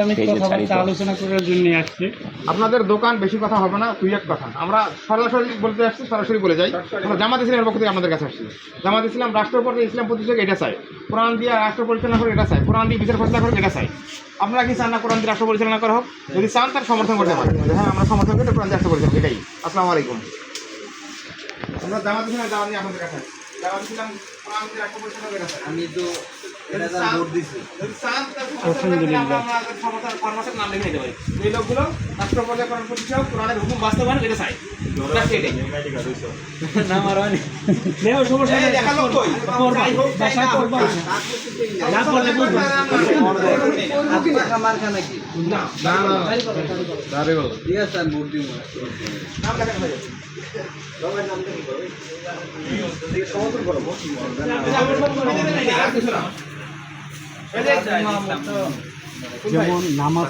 আমি কথাবার্তা আলোচনা করার জন্য আসছি। আপনাদের দোকান বেশি কথা হবে না, দুই এক কথা। আমরা সরাসরি বলতে আসছি, সরাসরি বলে যাই। আমরা জামাত ইসলামের পক্ষ থেকে আপনাদের কাছে আসছি। জামাত ইসলাম রাষ্ট্র পর্যায়ে ইসলাম প্রতিষ্ঠা এটা চাই, কোরআন দিয়ে রাষ্ট্র পরিচালনা করে এটা চাই, কোরআন দিয়ে বিচার ফয়সালা করে এটা চাই। আপনারা কি চান না কোরআন দিয়ে রাষ্ট্র পরিচালনা করা হোক? যদি চান তার সমর্থন করতে পারেন। হ্যাঁ, আমরা সমর্থন করি কোরআন দিয়ে রাষ্ট্র পরিচালনা, এটাই। আসসালামু আলাইকুম। আমরা জামাত ইসলামের দাওয়াত নিয়ে আপনাদের কাছে আসছি। জামাত ইসলাম কোরআন দিয়ে রাষ্ট্র পরিচালনা করে এটা চাই। আমি তো এই লোকগুলো রাষ্ট্র পর্যায়ে কোরআন প্রতিষ্ঠা হোক, কোরআনের হুকুম বাস্তবায়ন এটা চাই। যেমন নামাজ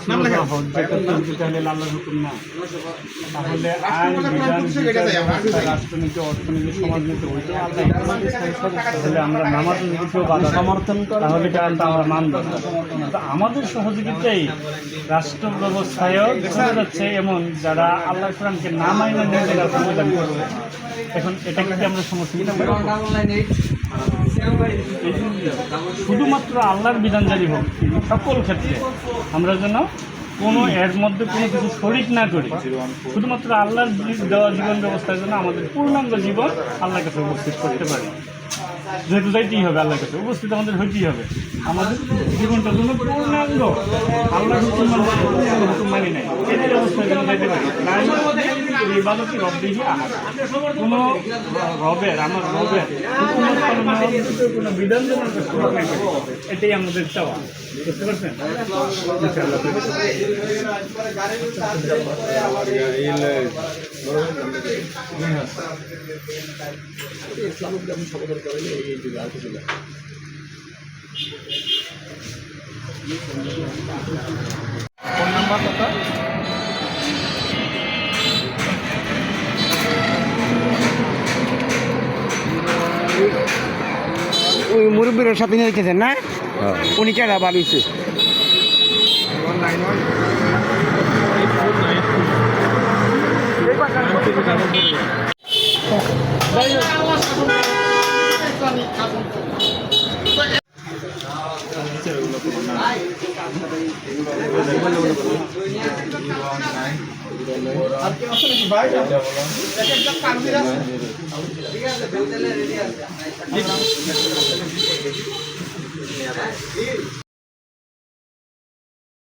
হজ যাকাত তাহলে আল্লাহর হুকুম না, তাহলে আইন বিধান রাষ্ট্রনীতি অর্থনীতি সমাজনীতি ওইটাও আল্লাহ। তাহলে আমরা নামাজের যদি কেউ বাধা সমর্থন করে তাহলে কারণটা আমরা মানব। তো আমাদের সহযোগিতাই রাষ্ট্র ব্যবস্থায়ও দেখা যাচ্ছে এমন যারা আল্লাহ কোরআনকে না মাইনে নিজেরা সংবিধান করবে। এখন এটাকে কি আমরা সমর্থন করি? শুধুমাত্র আল্লাহর বিধান জারি হোক সকল ক্ষেত্রে, আমরা যেন কোনো এর মধ্যে কোনো কিছু শরিক না করি। শুধুমাত্র আল্লাহর দেওয়া জীবন ব্যবস্থার জন্য আমাদের পূর্ণাঙ্গ জীবন আল্লাহর কাছে উপস্থিত করতে পারি। যেহেতু যাইতেই হবে আল্লাহর কাছে, উপস্থিত আমাদের হইতেই হবে। আমাদের জীবনটার জন্য পূর্ণাঙ্গ আল্লাহর হুকুম মানি নাই এদের অবস্থায় যেন যাইতে পারি। ইবাদতই রব দেখি আহার, কোনো রবের আমার রবের কোনো বিধান যেন এটাই আমাদের চাওয়া। বুঝতে পারছেন? ফোন নাম্বার কত? ওই মুরব্বীর সাথে নিয়ে রেখেছেন না? উনি কেনা বাড়িছে ভাই